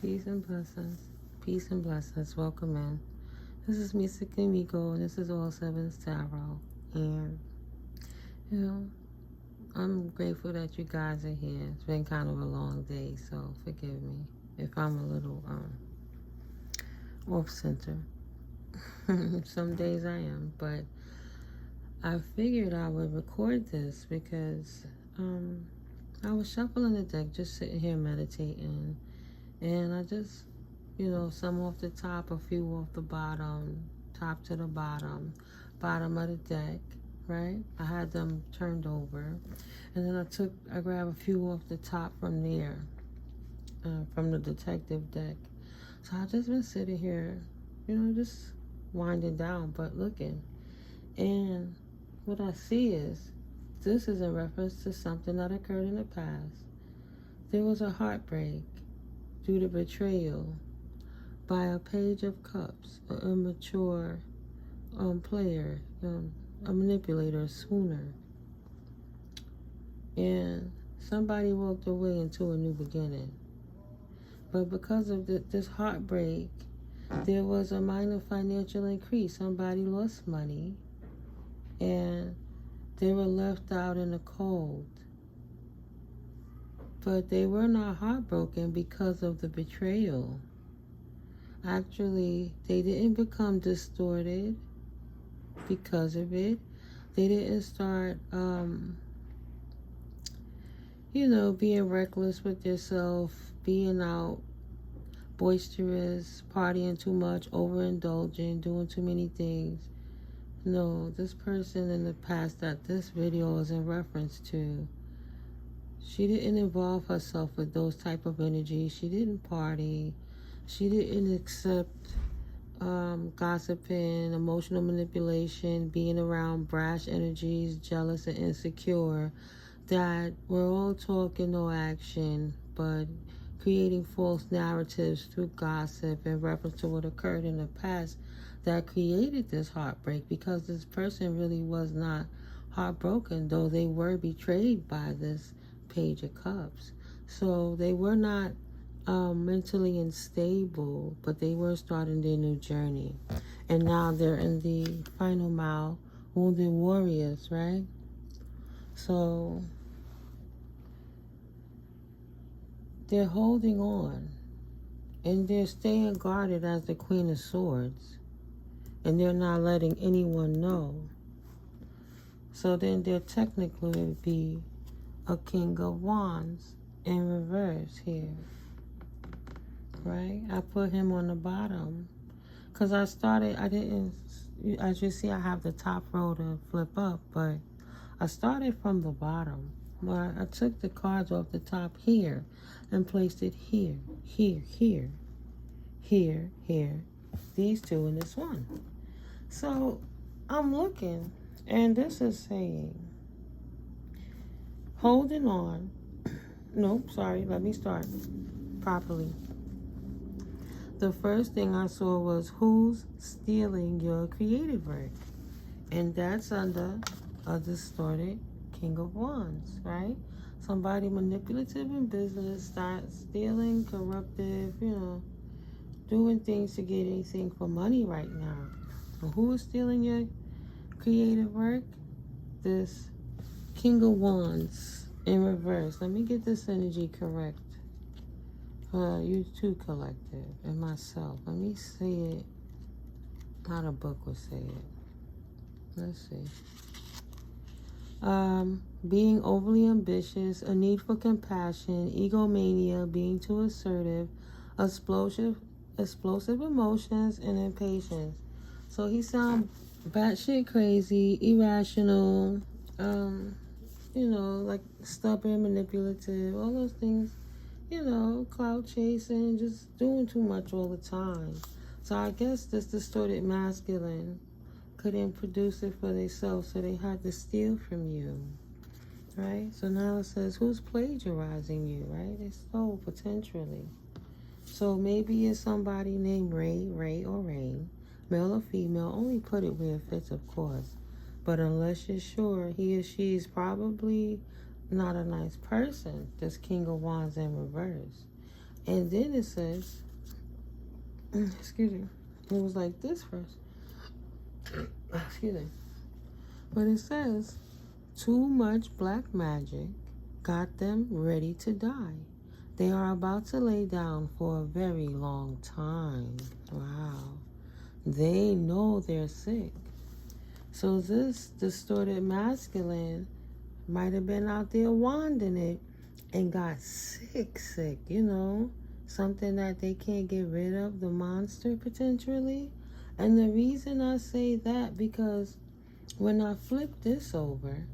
Peace and blessings. Peace and blessings. Welcome in. This is NeuMico, and this is All Sevens Tarot. And, I'm grateful that you guys are here. It's been kind of a long day, so forgive me if I'm a little off-center. Some days I am, but I figured I would record this because I was shuffling the deck, just sitting here meditating. And I just, some off the top, a few off the bottom, top to the bottom of the deck, right? I had them turned over. And then I grabbed a few off the top from there, from the detective deck. So I just been sitting here, just winding down, but looking. And what I see is, this is in reference to something that occurred in the past. There was a heartbreak due to betrayal by a Page of Cups, an immature player, a manipulator, a swooner. And somebody walked away into a new beginning. But because of this heartbreak, there was a minor financial increase. Somebody lost money, and they were left out in the cold. But they were not heartbroken because of the betrayal. Actually, they didn't become distorted because of it. They didn't start, being reckless with yourself, being out, boisterous, partying too much, overindulging, doing too many things. No, this person in the past that this video is in reference to, she didn't involve herself with those type of energies. She didn't party. She didn't accept gossiping, emotional manipulation, being around brash energies, jealous and insecure, that were all talk and no action, but creating false narratives through gossip in reference to what occurred in the past that created this heartbreak, because this person really was not heartbroken, though they were betrayed by this Page of Cups. So they were not mentally unstable, but they were starting their new journey. And now they're in the final mile, wounded warriors, right? So they're holding on, and they're staying guarded as the Queen of Swords, and they're not letting anyone know. So then there technically would be a King of Wands in reverse here, right? I put him on the bottom because as you see, I have the top row to flip up, but I started from the bottom. Where I took the cards off the top here and placed it here, here, here, here, here, these two and this one. So I'm looking, and this is saying, holding on. Nope, sorry, let me start properly. The first thing I saw was, who's stealing your creative work? And that's under a distorted King of Wands, right? Somebody manipulative in business, start stealing, corruptive, doing things to get anything for money right now. And who is stealing your creative work? This King of Wands in reverse. Let me get this energy correct. You too, collective, and myself. Let me say it how the book would say it. Let's see. Being overly ambitious, a need for compassion, egomania, being too assertive, explosive emotions, and impatience. So he sounds batshit crazy, irrational, like stubborn, manipulative, all those things, clout chasing, just doing too much all the time. So I guess this distorted masculine couldn't produce it for themselves, so they had to steal from you, right? So now it says, who's plagiarizing you, right? They stole potentially. So maybe it's somebody named Ray or Rain, male or female. Only put it where it fits, of course. But unless you're sure, he or she is probably not a nice person, this King of Wands in reverse. And then it says, excuse me, it was like this first. Excuse me. But it says, too much black magic got them ready to die. They are about to lay down for a very long time. Wow. They know they're sick. So this distorted masculine might have been out there wanding it and got sick, you know, something that they can't get rid of, the monster potentially. And the reason I say that, because when I flipped this over,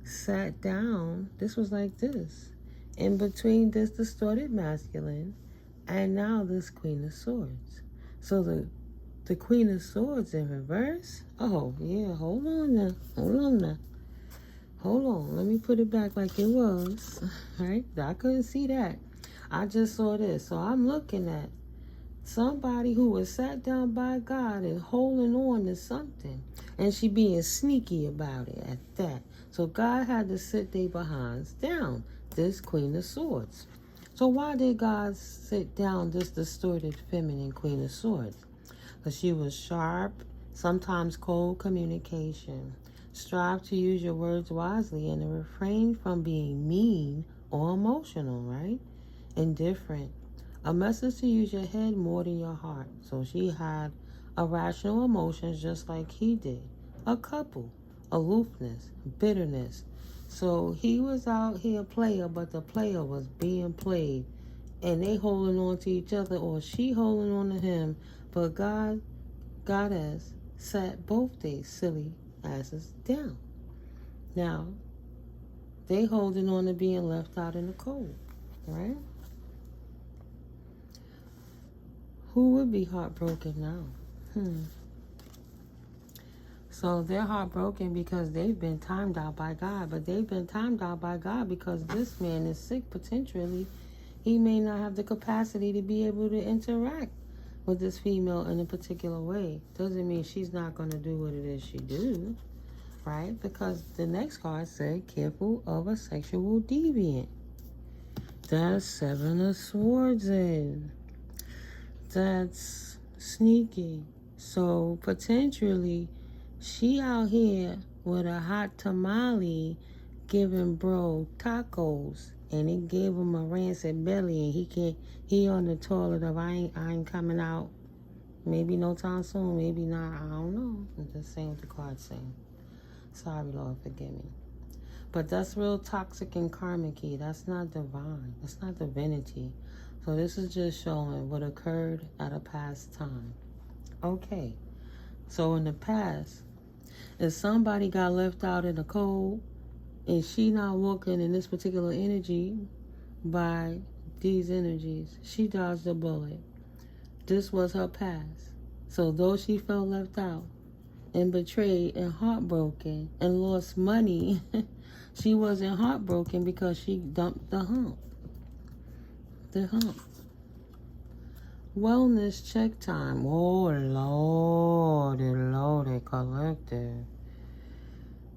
sat down, this was like this, in between this distorted masculine and now this Queen of Swords. So the Queen of Swords in reverse. Oh yeah, hold on now, hold on, let me put it back like it was. Right, I couldn't see that, I just saw this. So I'm looking at somebody who was sat down by God and holding on to something, and she being sneaky about it at that. So God had to sit their behinds down, this Queen of Swords. So why did God sit down this distorted feminine Queen of Swords? Because she was sharp, sometimes cold communication. Strive to use your words wisely and to refrain from being mean or emotional, right? Indifferent. A message to use your head more than your heart. So she had irrational emotions just like he did. A couple. Aloofness. Bitterness. So he was out here player, but the player was being played. And they holding on to each other, or she holding on to him. But Goddess sat both their silly asses down. Now, they holding on to being left out in the cold, right? Who would be heartbroken now? So they're heartbroken because they've been timed out by God. But they've been timed out by God because this man is sick potentially. He may not have the capacity to be able to interact with this female in a particular way. Doesn't mean she's not going to do what it is she do, right? Because the next card said, careful of a sexual deviant. That's Seven of Swords in. That's sneaky. So potentially, she out here with a hot tamale giving bro tacos, and it gave him a rancid belly, and he on the toilet of I ain't coming out. Maybe no time soon, maybe not, I don't know. I'm just saying what the card's saying. Sorry, Lord, forgive me. But that's real toxic and karmic-y. That's not divine. That's not divinity. So this is just showing what occurred at a past time. Okay. So in the past, if somebody got left out in the cold and she not walking in this particular energy by these energies, she dodged a bullet. This was her past. So though she felt left out and betrayed and heartbroken and lost money, she wasn't heartbroken because she dumped the hump. Wellness check time. Oh, Lordy, collective.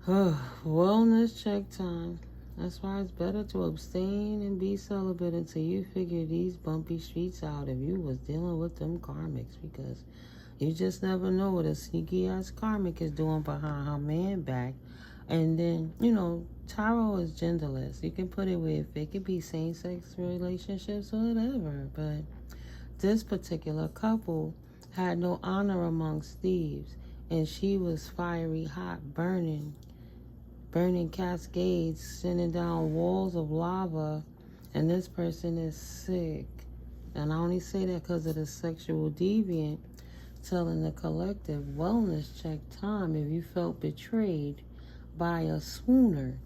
Wellness check time. That's why it's better to abstain and be celibate until you figure these bumpy streets out if you was dealing with them karmics, because you just never know what a sneaky-ass karmic is doing behind her man back. And then, you know, tarot is genderless. You can put it with, it could be same-sex relationships or whatever, but this particular couple had no honor amongst thieves, and she was fiery hot, burning cascades, sending down walls of lava, and this person is sick. And I only say that because of the sexual deviant telling the collective wellness check time if you felt betrayed by a swooner.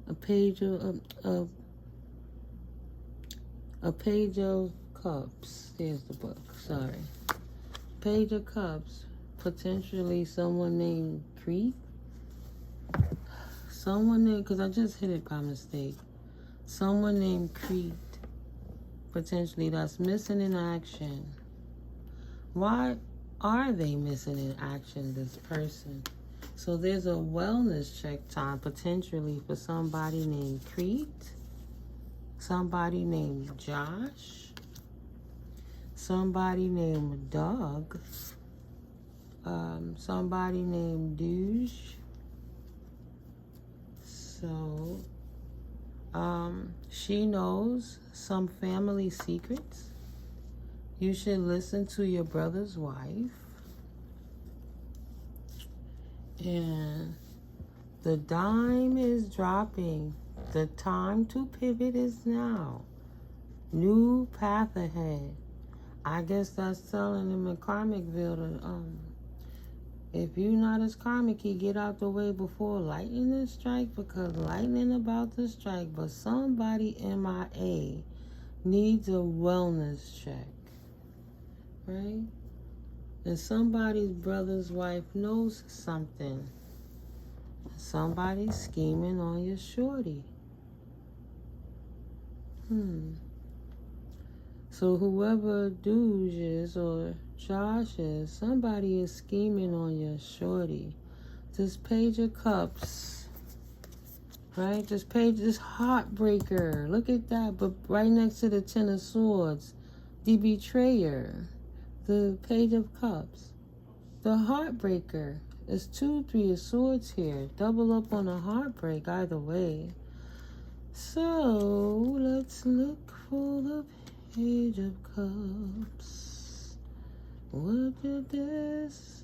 A page of cups. There's the book. Sorry. Page of Cups. Potentially someone named Crete. Someone named, because I just hit it by mistake. Someone named Crete. Potentially that's missing in action. Why are they missing in action, this person? So there's a wellness check time potentially for somebody named Crete. somebody named Josh, somebody named Doug, somebody named Douche. So, she knows some family secrets. You should listen to your brother's wife. And the dime is dropping. The time to pivot is now. New path ahead. I guess that's telling him in Karmicville to, if you're not as karmic-y, get out the way before lightning strike, because lightning about to strike, but somebody MIA needs a wellness check, right? And somebody's brother's wife knows something. Somebody's scheming on your shorty. So whoever Douge is or Josh is, somebody is scheming on your shorty. This Page of Cups, right? This Heartbreaker. Look at that. But right next to the Ten of Swords, the Betrayer, the Page of Cups, the Heartbreaker. There's 2, 3 of Swords here. Double up on a heartbreak either way. So let's look for the Page of Cups. What did this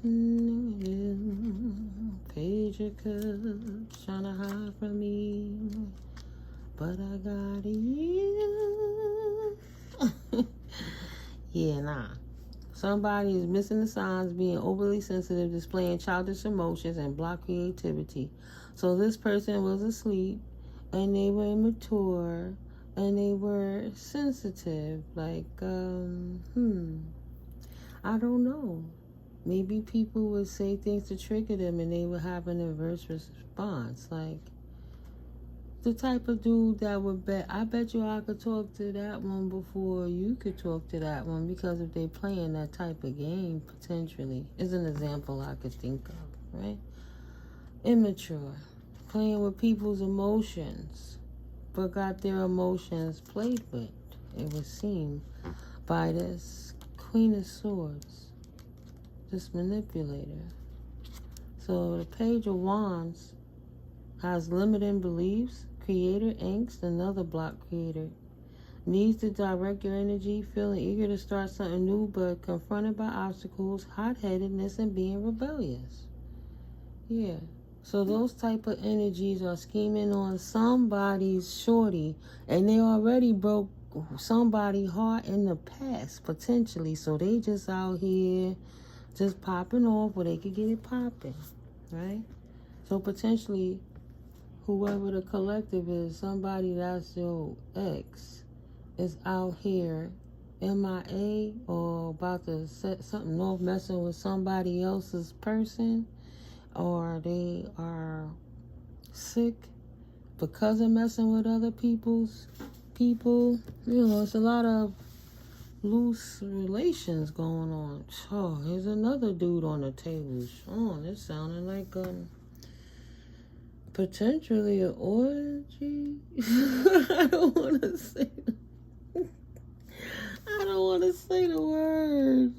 Page of Cups trying to hide from me, but I got you. Yeah, nah. Somebody is missing the signs, being overly sensitive, displaying childish emotions, and block creativity. So this person was asleep, and they were immature, and they were sensitive. Like, I don't know. Maybe people would say things to trigger them, and they would have an adverse response. Like, the type of dude that would I bet you I could talk to that one before you could talk to that one, because if they playing that type of game, potentially, is an example I could think of, right? Immature, playing with people's emotions, but got their emotions played with, it would seem, by this Queen of Swords, this manipulator. So the Page of Wands has limiting beliefs, creator angst, another block creator. Needs to direct your energy, feeling eager to start something new, but confronted by obstacles, hot-headedness, and being rebellious. Yeah. So those type of energies are scheming on somebody's shorty, and they already broke somebody's heart in the past, potentially. So they just out here just popping off where they could get it popping, right? So potentially, whoever the collective is, somebody that's your ex, is out here MIA or about to set something off, messing with somebody else's person, or they are sick because of messing with other people's people. You know, it's a lot of loose relations going on. Oh, here's another dude on the table. Oh, this sounding like potentially an orgy. I don't want to say the word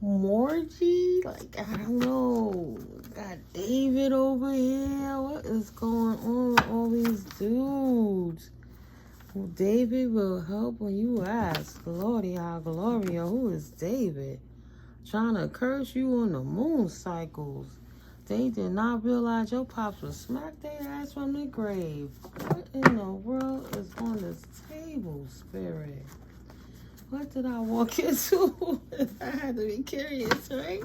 morgy. Like, I don't know. Got David over here. What is going on with all these dudes? Well, David will help when you ask. Gloria, Gloria, who is David? Trying to curse you on the moon cycles. They did not realize your pops would smack their ass from the grave. What in the world is on this table, Spirit? What did I walk into? I had to be curious, right?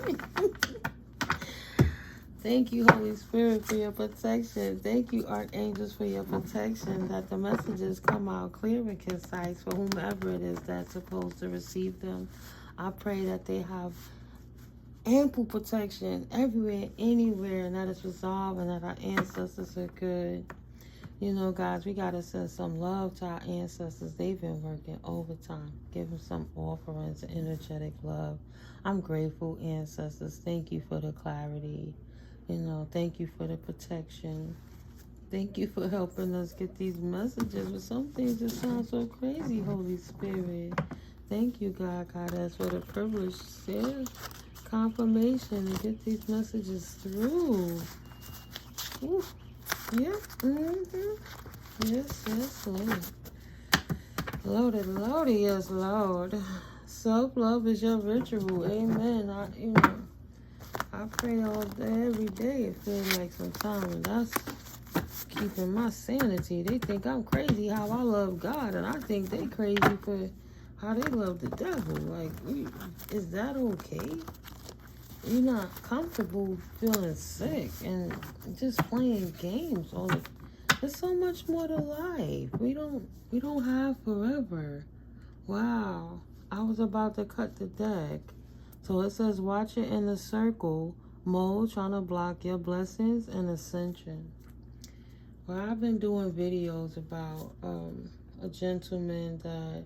Thank you, Holy Spirit, for your protection. Thank you, Archangels, for your protection, that the messages come out clear and concise for whomever it is that's supposed to receive them. I pray that they have ample protection everywhere, anywhere, and that it's resolved, and that our ancestors are good. You know, guys, we got to send some love to our ancestors. They've been working overtime. Give them some offerings, energetic love. I'm grateful, ancestors. Thank you for the clarity. You know, thank you for the protection. Thank you for helping us get these messages. But some things just sound so crazy, Holy Spirit. Thank you, God, Goddess, for the privilege, yeah, confirmation to get these messages through. Ooh. Yeah. Yes, yes, Lord. Loaded, loaded, yes, Lord. Self-love is your ritual. Amen. I pray all day, every day. It feels like sometimes, and that's keeping my sanity. They think I'm crazy how I love God, and I think they crazy for how they love the devil. Like, is that okay? You're not comfortable feeling sick and just playing games. There's so much more to life. We don't have forever. Wow. I was about to cut the deck. So it says, watch it in a circle mode, trying to block your blessings and ascension. Well, I've been doing videos about a gentleman that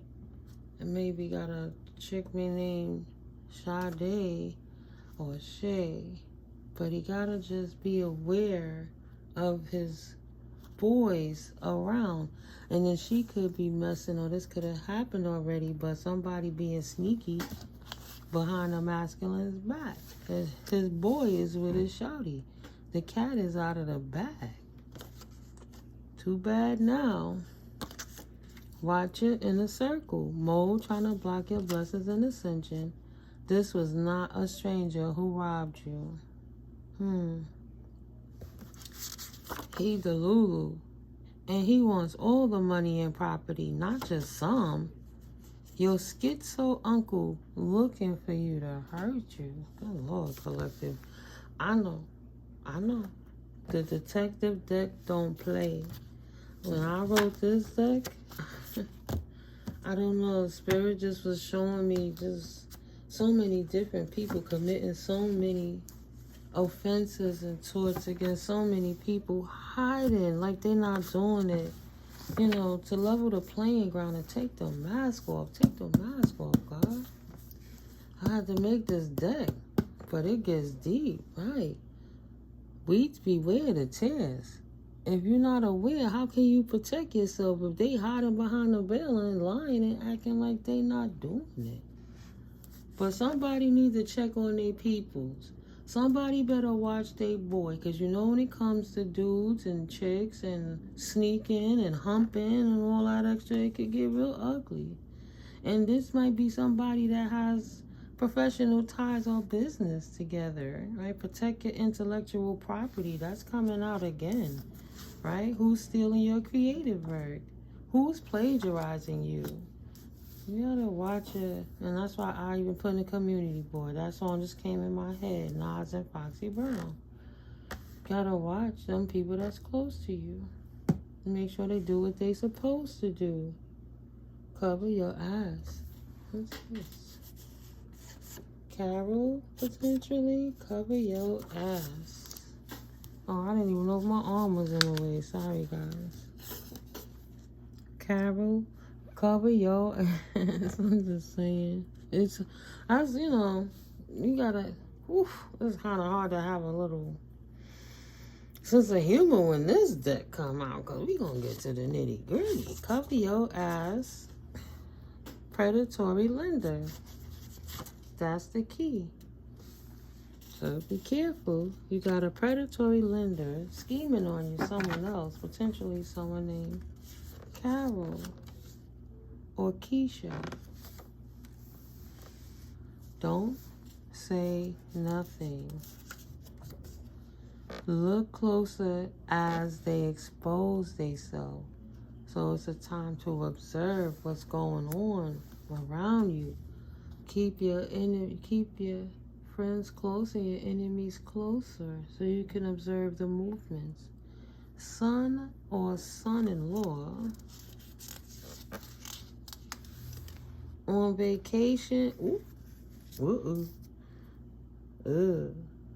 maybe got a chick named Sade or Shay, but he gotta just be aware of his boys around. And then she could be messing, or this could have happened already, but somebody being sneaky behind a masculine's back. His boy is with his shawty. The cat is out of the bag. Too bad now. Watch it in a circle mode, trying to block your blessings and ascension. This was not a stranger who robbed you. He the Lulu. And he wants all the money and property, not just some. Your schizo uncle looking for you to hurt you. Good Lord, collective. I know. The detective deck don't play. When I wrote this deck, I don't know, Spirit just was showing me just so many different people committing so many offenses and torts against so many people, hiding like they're not doing it. You know, to level the playing ground and take the mask off. Take the mask off, God. I had to make this deck, but it gets deep, right? Weeds beware the tears. If you're not aware, how can you protect yourself if they hiding behind the veil and lying and acting like they not doing it? But somebody needs to check on their peoples. Somebody better watch their boy, because you know when it comes to dudes and chicks and sneaking and humping and all that extra, it could get real ugly. And this might be somebody that has professional ties or business together, right? Protect your intellectual property. That's coming out again, right? Who's stealing your creative work? Who's plagiarizing you? You gotta watch it. And that's why I even put in the community board. That song just came in my head. Nas and Foxy Brown. Gotta watch them people that's close to you. Make sure they do what they supposed to do. Cover your ass. What's this? Carol, potentially. Cover your ass. Oh, I didn't even know if my arm was in the way. Sorry, guys. Carol, cover your ass. I'm just saying. It's, as you know, you gotta, it's kind of hard to have a little sense of humor when this deck come out, because we gonna get to the nitty gritty. Cover your ass. Predatory lender. That's the key. So be careful. You got a predatory lender scheming on you, someone else, potentially someone named Carol or Keisha. Don't say nothing. Look closer as they expose themselves. So it's a time to observe what's going on around you. Keep your friends close and your enemies closer so you can observe the movements. Son or son-in-law on vacation.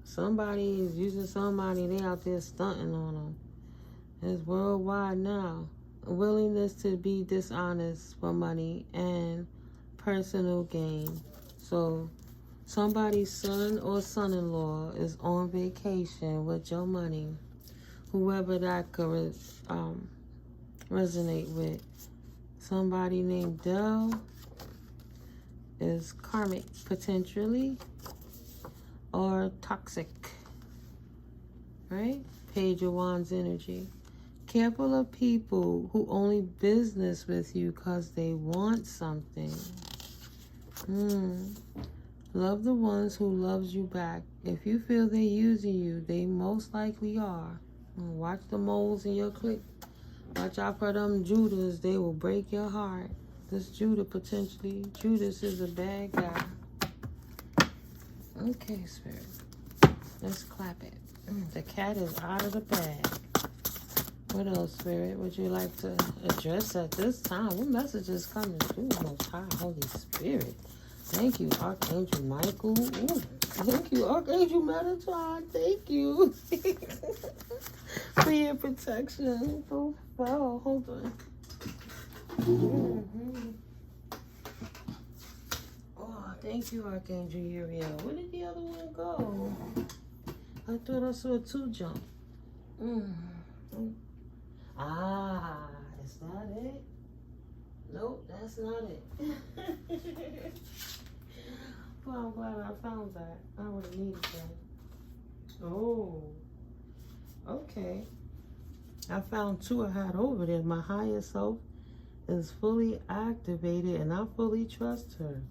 Somebody is using somebody. They out there stunting on them. It's worldwide now. A willingness to be dishonest for money and personal gain. So somebody's son or son-in-law is on vacation with your money. whoever that could resonate with. Somebody named Dell is karmic, potentially, or toxic, right? Page of Wands energy. Careful of people who only business with you because they want something. Love the ones who loves you back. If you feel they're using you, they most likely are. Watch the moles in your clique. Watch out for them Judas. They will break your heart. This Judas potentially. Judas is a bad guy. Okay, Spirit. Let's clap it. The cat is out of the bag. What else, Spirit, would you like to address at this time? What message is coming through, Most High Holy Spirit? Thank you, Archangel Michael. Ooh, thank you, Archangel Metatron. Thank you for your protection. Oh, wow, hold on. Oh, thank you, Archangel Uriel. Where did the other one go? I thought I saw two jump. Ah, is that it? Nope, that's not it. Well, I'm glad I found that. I would have needed that. Oh, okay. I found two I had over there. My higher self is fully activated and I fully trust her.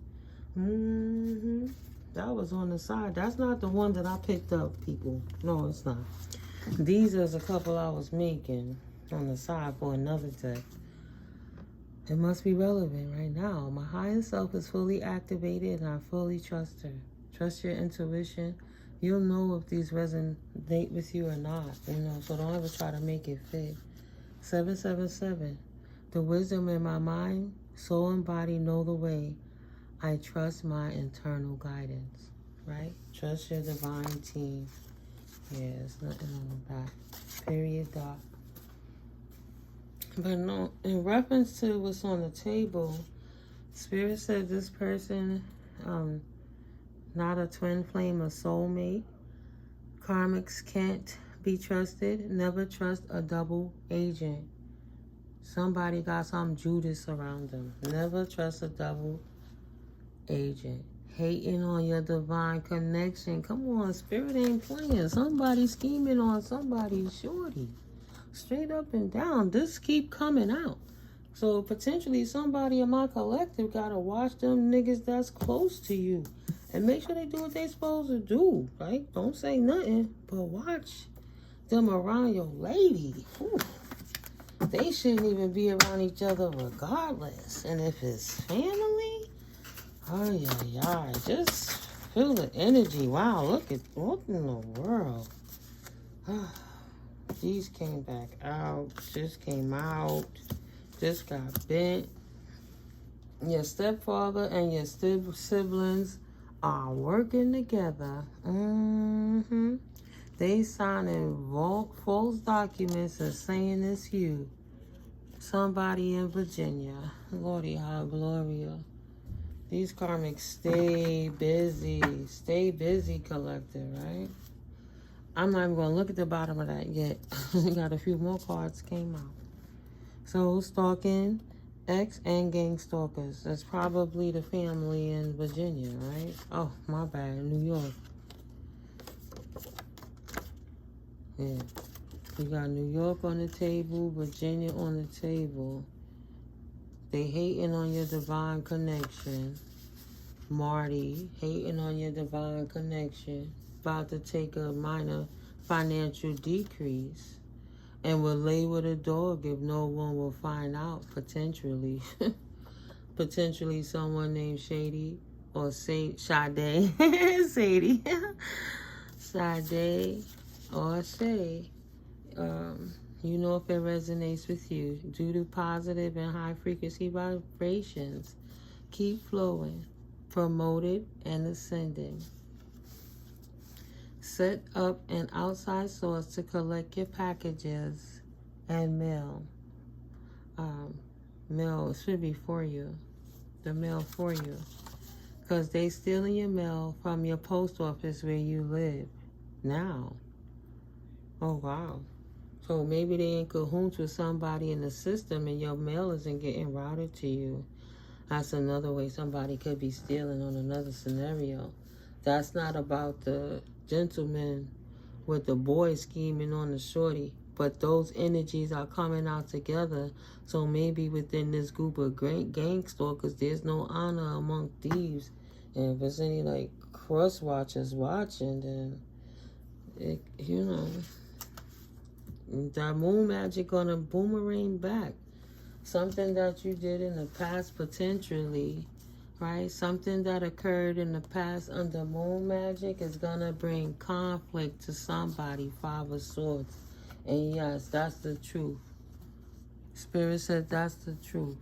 That was on the side. That's not the one that I picked up, people. No, it's not. These is a couple I was making on the side for another deck. It must be relevant right now. My higher self is fully activated and I fully trust her. Trust your intuition. You'll know if these resonate with you or not, so don't ever try to make it fit. 777. The wisdom in my mind, soul and body know the way. I trust my internal guidance, right? Trust your divine team. Yeah, there's nothing on the back. Period, dot. But no, in reference to what's on the table, Spirit said this person, not a twin flame, a soulmate. Karmics can't be trusted. Never trust a double agent. Somebody got some Judas around them. Never trust a double agent. Hating on your divine connection. Come on, Spirit ain't playing. Somebody scheming on somebody's shorty. Straight up and down. This keep coming out. So potentially somebody in my collective gotta watch them niggas that's close to you and make sure they do what they supposed to do, right? Don't say nothing, but watch them around your lady. Ooh. They shouldn't even be around each other regardless. And if it's family, oh yeah, just feel the energy. Wow, look at what in the world. These came back out, just came out, just got bent. Your stepfather and your siblings are working together. They signing false documents and saying it's you. Somebody in Virginia. Lordy, how Gloria. These karmics stay busy. Stay busy, collective, right? I'm not even going to look at the bottom of that yet. We got a few more cards came out. So, stalking, ex and gang stalkers. That's probably the family in Virginia, right? Oh, my bad. New York. Yeah. We got New York on the table, Virginia on the table. They hating on your divine connection. Marty, hating on your divine connection. About to take a minor financial decrease and will lay with a dog if no one will find out, potentially. Potentially someone named Shady or Sade. Sadie. Sade or Shay. You know if it resonates with you. Due to positive and high frequency vibrations, keep flowing, promoted and ascending. Set up an outside source to collect your packages and mail. Mail should be for you. The mail for you. Because they stealing your mail from your post office where you live now. Oh, wow. So maybe they in cahoots with somebody in the system and your mail isn't getting routed to you. That's another way somebody could be stealing on another scenario. That's not about the gentleman with the boy scheming on the shorty, but those energies are coming out together. So maybe within this group of great gang stalkers, there's no honor among thieves. And if there's any like cross watchers watching, then it, you know, that moon magic gonna boomerang back. Something that you did in the past potentially, right? Something that occurred in the past under moon magic is gonna bring conflict to somebody, Five of Swords. And yes, that's the truth. Spirit said that's the truth.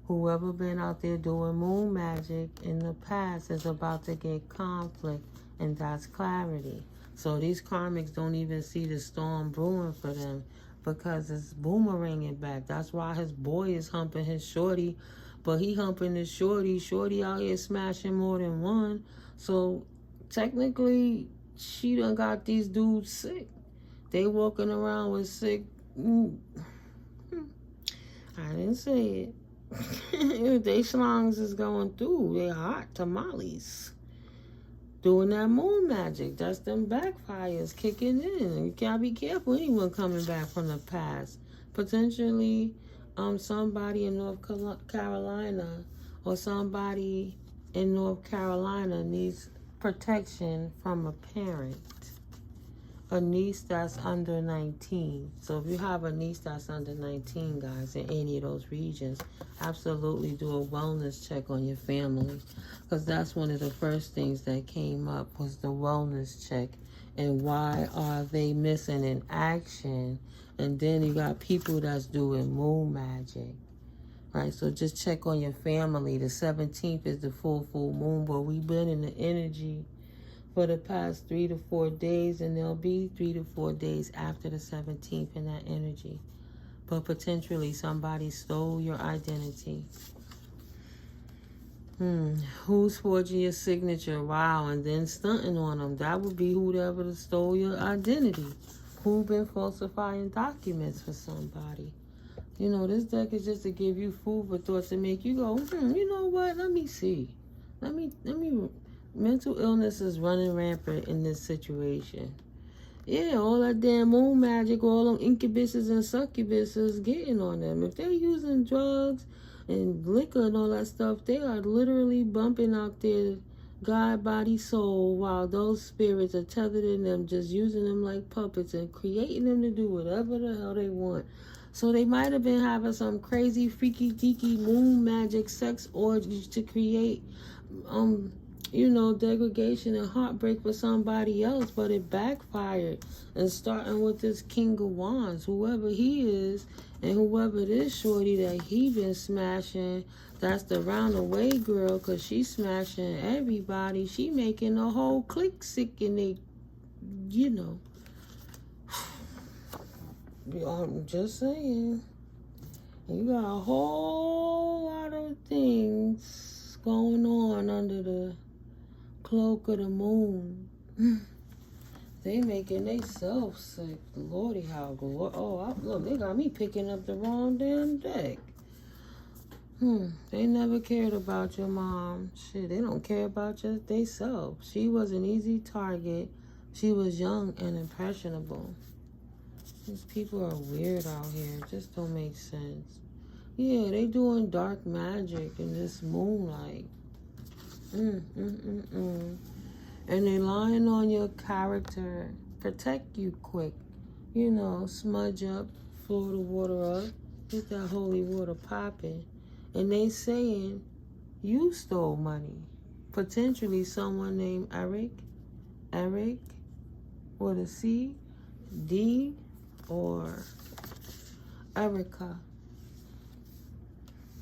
Whoever been out there doing moon magic in the past is about to get conflict, and that's clarity. So these karmics don't even see the storm brewing for them, because it's boomeranging back. That's why his boy is humping his shorty, but he humping his shorty. Shorty out here smashing more than one. So technically, she done got these dudes sick. They walking around with sick. I didn't say it. They schlongs is going through. They hot tamales. Doing that moon magic. That's them backfires kicking in. You gotta be careful. Anyone coming back from the past. Potentially somebody in North Carolina or somebody in North Carolina needs protection from a parent. A niece that's under 19. So if you have a niece that's under 19, guys, in any of those regions, absolutely do a wellness check on your family. Because that's one of the first things that came up was the wellness check. And why are they missing in action? And then you got people that's doing moon magic. Right, so just check on your family. The 17th is the full moon, but we've been in the energy for the past 3 to 4 days, and there'll be 3 to 4 days after the 17th in that energy. But potentially somebody stole your identity. Who's forging your signature? Wow, and then stunting on them. That would be whoever stole your identity. Who been falsifying documents for somebody? You know, this deck is just to give you food for thought, to make you go, you know what? Let me see. Let me. Mental illness is running rampant in this situation. Yeah, all that damn moon magic, all them incubuses and succubuses getting on them. If they're using drugs and liquor and all that stuff, they are literally bumping out their God, body, soul, while those spirits are tethered in them, just using them like puppets and creating them to do whatever the hell they want. So they might have been having some crazy, freaky, deaky moon magic sex orgies to create degradation and heartbreak for somebody else, but it backfired. And starting with this King of Wands, whoever he is, and whoever this shorty that he been smashing, that's the round-away girl, because she smashing everybody. She making the whole clique sick, and they, I'm just saying, you got a whole lot of things going on under the cloak of the moon. They making they self sick. Lordy, how good. Look, they got me picking up the wrong damn deck. They never cared about your mom. Shit, they don't care about your they self. She was an easy target. She was young and impressionable. These people are weird out here. It just don't make sense. Yeah, they doing dark magic in this moonlight. And they lying on your character. Protect you quick. Smudge up, floor the water up, get that holy water popping. And they saying you stole money. Potentially someone named Eric with a C, D, or Erica.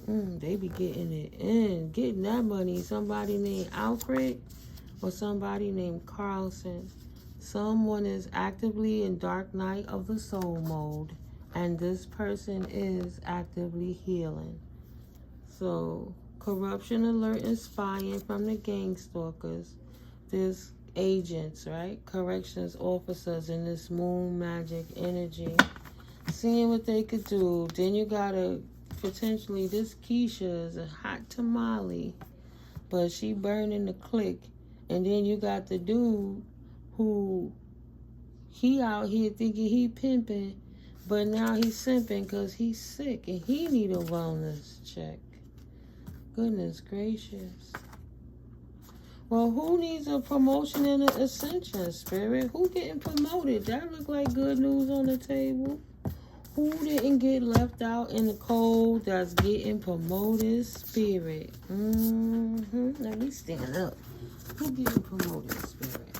They be getting it in, getting that money. Somebody named Alfred or somebody named Carlson. Someone is actively in dark night of the soul mode, and this person is actively healing. So, corruption alert and spying from the gang stalkers. There's agents, right? Corrections officers in this moon magic energy. seeing what they could do. Then you gotta potentially, this Keisha is a hot tamale, but she burning the click. And then you got the dude who he out here thinking he pimping, but now he's simping because he's sick and he need a wellness check. Goodness gracious. Well, who needs a promotion in an ascension, Spirit? Who getting promoted? That look like good news on the table. Who didn't get left out in the cold that's getting promoted, Spirit? Let me stand up. Who getting promoted, Spirit?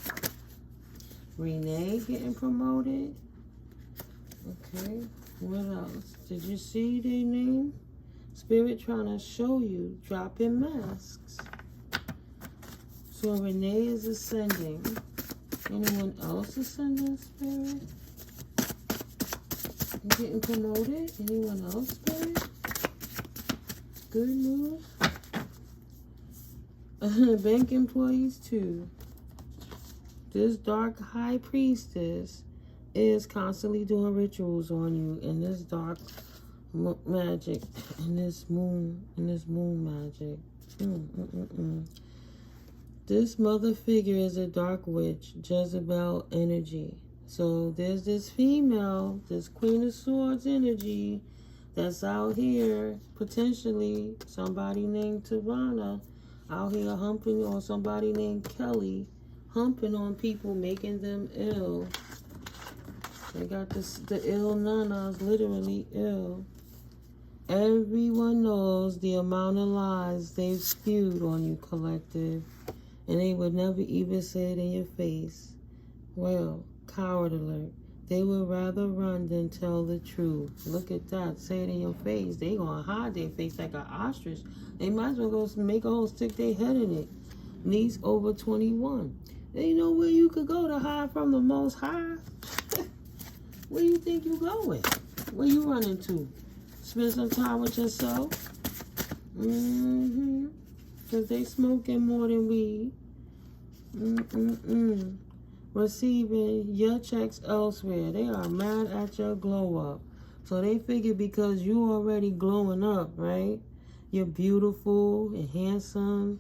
Renee getting promoted. Okay. What else? Did you see their name? Spirit trying to show you. Dropping masks. So Renee is ascending. Anyone else ascending, Spirit? Getting promoted? Anyone else, Spirit? Good news. Bank employees too. This dark high priestess is constantly doing rituals on you in this dark magic, in this moon magic. This mother figure is a dark witch, Jezebel energy. So there's this female, this Queen of Swords energy that's out here, potentially somebody named Tavana out here humping, or somebody named Kelly humping on people, making them ill. They got this, the ill nanas, literally ill. Everyone knows the amount of lies they've spewed on you, collective. And they would never even say it in your face. Well, coward alert. They would rather run than tell the truth. Look at that. Say it in your face. They gonna hide their face like an ostrich. They might as well go make a hole, stick their head in it. Niece over 21. They know where you could go to hide from the Most High. Where you think you going? Where you running to? Spend some time with yourself? Because they smoking more than weed. Receiving your checks elsewhere. They are mad at your glow up. So they figure because you already glowing up, right? You're beautiful and handsome.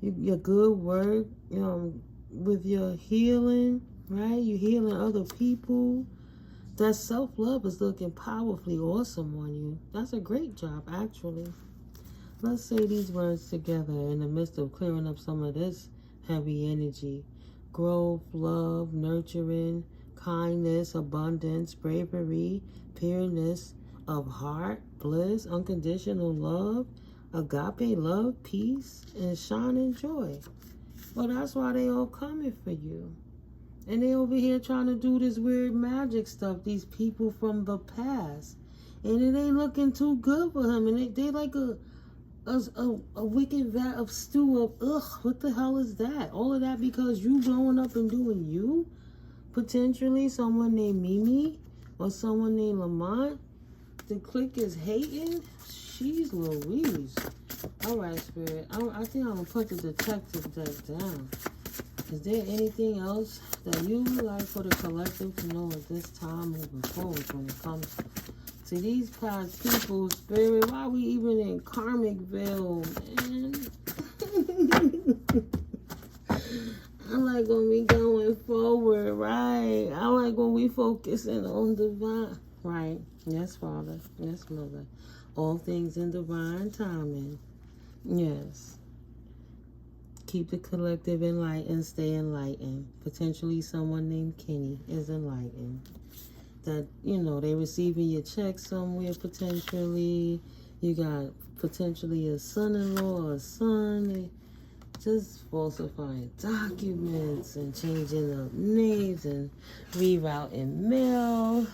Your good work, with your healing, right? You're healing other people. That self-love is looking powerfully awesome on you. That's a great job, actually. Let's say these words together in the midst of clearing up some of this heavy energy. Growth, love, nurturing, kindness, abundance, bravery, pureness of heart, bliss, unconditional love, agape love, peace, and shining joy. Well, that's why they all coming for you. And they over here trying to do this weird magic stuff, these people from the past. And it ain't looking too good for him. And they like a wicked vat of stew of, what the hell is that? All of that because you growing up and doing you? Potentially someone named Mimi or someone named Lamont. The clique is hating? She's Louise. All right, Spirit. I think I'm going to put the detective deck down. Is there anything else that you would like for the collective to know at this time moving forward when it comes to these past people, Spirit? Why we even in Karmicville, man? I like when we going forward, right? I like when we focusing on divine, right? Yes, Father. Yes, Mother. All things in divine timing. Yes. Keep the collective enlightened, stay enlightened. Potentially someone named Kenny is enlightened. That, they receiving your check somewhere potentially. You got potentially a son-in-law or a son. They just falsifying documents and changing up names and rerouting mail.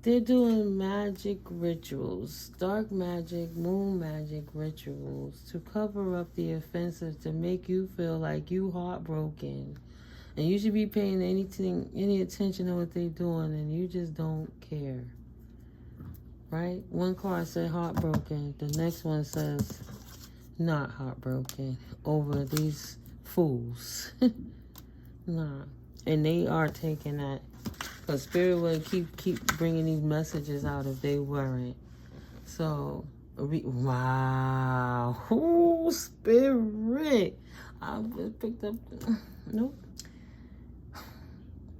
They're doing magic rituals, dark magic, moon magic rituals to cover up the offenses, to make you feel like you heartbroken. And you should be paying any attention to what they're doing, and you just don't care. Right? One card said heartbroken. The next one says not heartbroken over these fools. Nah. And they are taking that Because Spirit wouldn't keep bringing these messages out if they weren't. So, wow. Ooh, Spirit. I just picked up. Nope.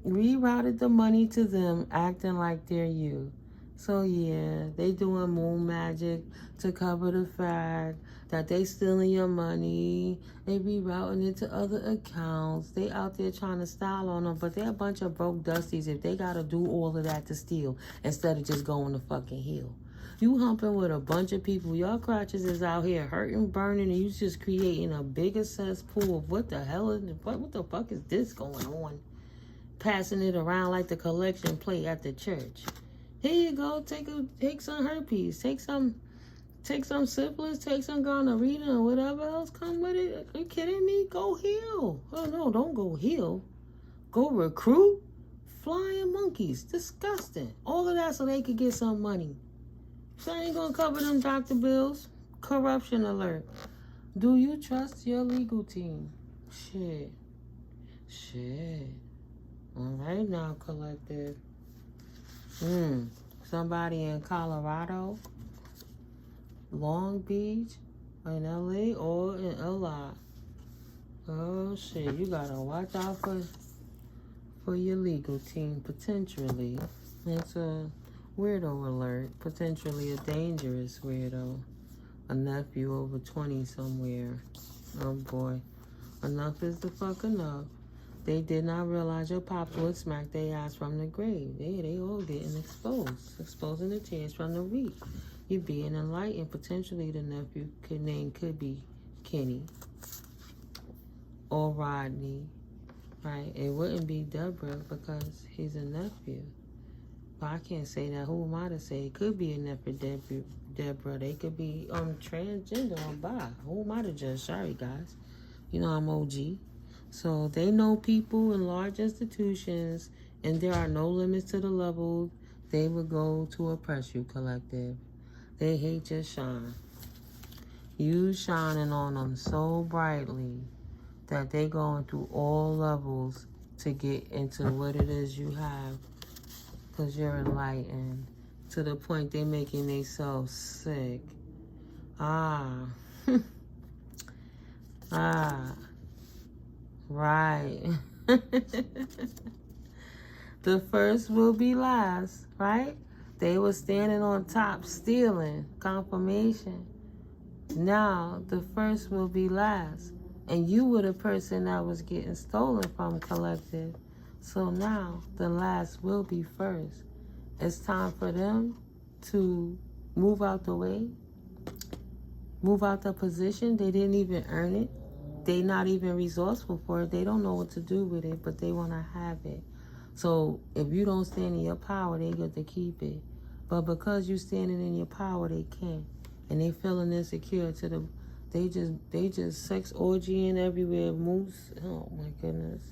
Rerouted the money to them, acting like they're you. So yeah, they doing moon magic to cover the fact that they stealing your money. They rerouting it to other accounts. They out there trying to style on them, but they're a bunch of broke dusties if they gotta do all of that to steal instead of just going to fucking heal. You humping with a bunch of people. Your crotches is out here hurting, burning, and you just creating a bigger cesspool of what the hell is, what the fuck is this going on? Passing it around like the collection plate at the church. Here you go. Take some herpes. Take some syphilis. Take some gonorrhea or whatever else come with it. Are you kidding me? Go heal. Oh no, don't go heal. Go recruit. Flying monkeys. Disgusting. All of that so they could get some money. So I ain't gonna cover them doctor bills. Corruption alert. Do you trust your legal team? Shit. All right now, collective. Somebody in Colorado, Long Beach, in LA, or in LA. Oh shit, you gotta watch out for your legal team, potentially. It's a weirdo alert, potentially a dangerous weirdo. A nephew over 20 somewhere. Oh boy, enough is the fuck enough. They did not realize your pops would smack their ass from the grave. They all getting exposed. Exposing the tears from the weak. You're being enlightened. Potentially the nephew name could be Kenny. Or Rodney. Right? It wouldn't be Deborah because he's a nephew. But I can't say that. Who am I to say? It could be a nephew Deborah. They could be transgender or bi. Who am I to judge? Sorry guys. You know I'm OG. So they know people in large institutions, and there are no limits to the level they would go to oppress you, collective. They hate your shine. You shining on them so brightly that they going through all levels to get into what it is you have, because you're enlightened to the point they making themselves sick. Right. The first will be last, right? They were standing on top stealing, confirmation. Now, the first will be last. And you were the person that was getting stolen from, collective. So now, the last will be first. It's time for them to move out the way, move out the position. They didn't even earn it. They not even resourceful for it. They don't know what to do with it, but they want to have it. So if you don't stand in your power, they get to keep it. But because you standing in your power, they can't. And they feeling insecure to the, they just sex orgying everywhere, moose. Oh my goodness.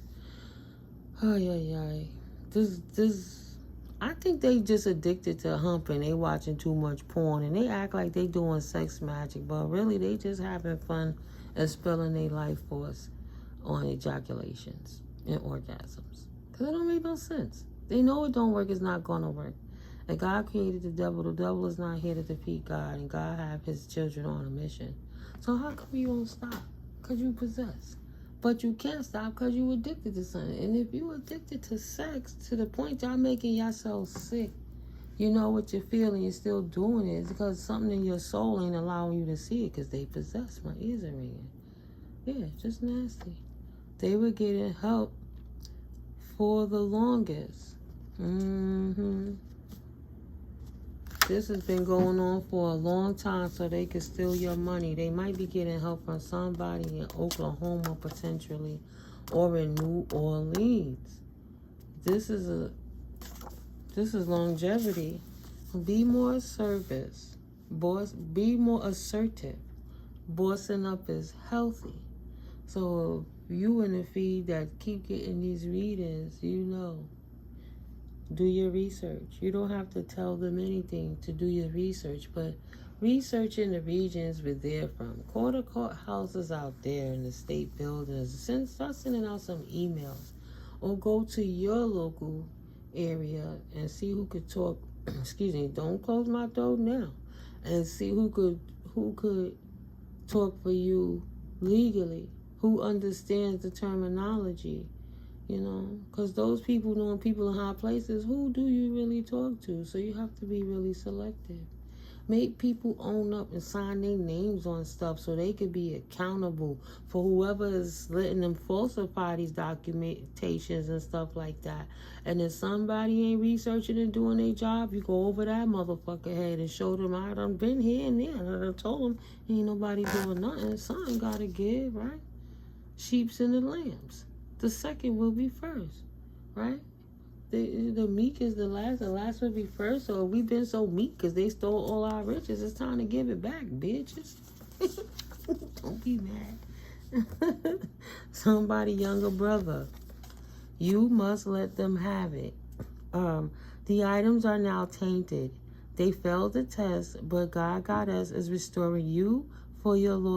This, I think they just addicted to humping. They watching too much porn and they act like they doing sex magic, but really they just having fun and spilling their life force on ejaculations and orgasms. Because it don't make no sense. They know it don't work, it's not going to work. And God created the devil is not here to defeat God, and God have his children on a mission. So how come you won't stop? Because you possess. But you can't stop because you addicted to something. And if you addicted to sex to the point y'all making yourself sick, you know what you feel and you're still doing it, it's because something in your soul ain't allowing you to see it because they possess. My ears are ringing. Yeah, just nasty. They were getting help for the longest. This has been going on for a long time so they could steal your money. They might be getting help from somebody in Oklahoma potentially or in New Orleans. This is longevity. Be more assertive. Be more assertive. Bossing up is healthy. So if you in the feed that keep getting these readings, you know. Do your research. You don't have to tell them anything to do your research, but research in the regions where they're from. Courthouses out there in the state buildings. Start sending out some emails. Or go to your local area and see who could talk. Excuse me, don't close my throat now. And see who could talk for you legally, who understands the terminology, you know, because those people, knowing people in high places, who do you really talk to? So you have to be really selective. Make people own up and sign their names on stuff so they could be accountable for whoever is letting them falsify these documentations and stuff like that. And if somebody ain't researching and doing their job, you go over that motherfucker head and show them I done been here and there. And I done told them ain't nobody doing nothing. Something gotta give, right? Sheeps and the lambs. The second will be first, right? The meek is the last will be first. So we've been so meek because they stole all our riches. It's time to give it back, bitches. Don't be mad. Somebody younger brother, you must let them have it. The items are now tainted. They failed the test, but God got us is restoring you for your Lord.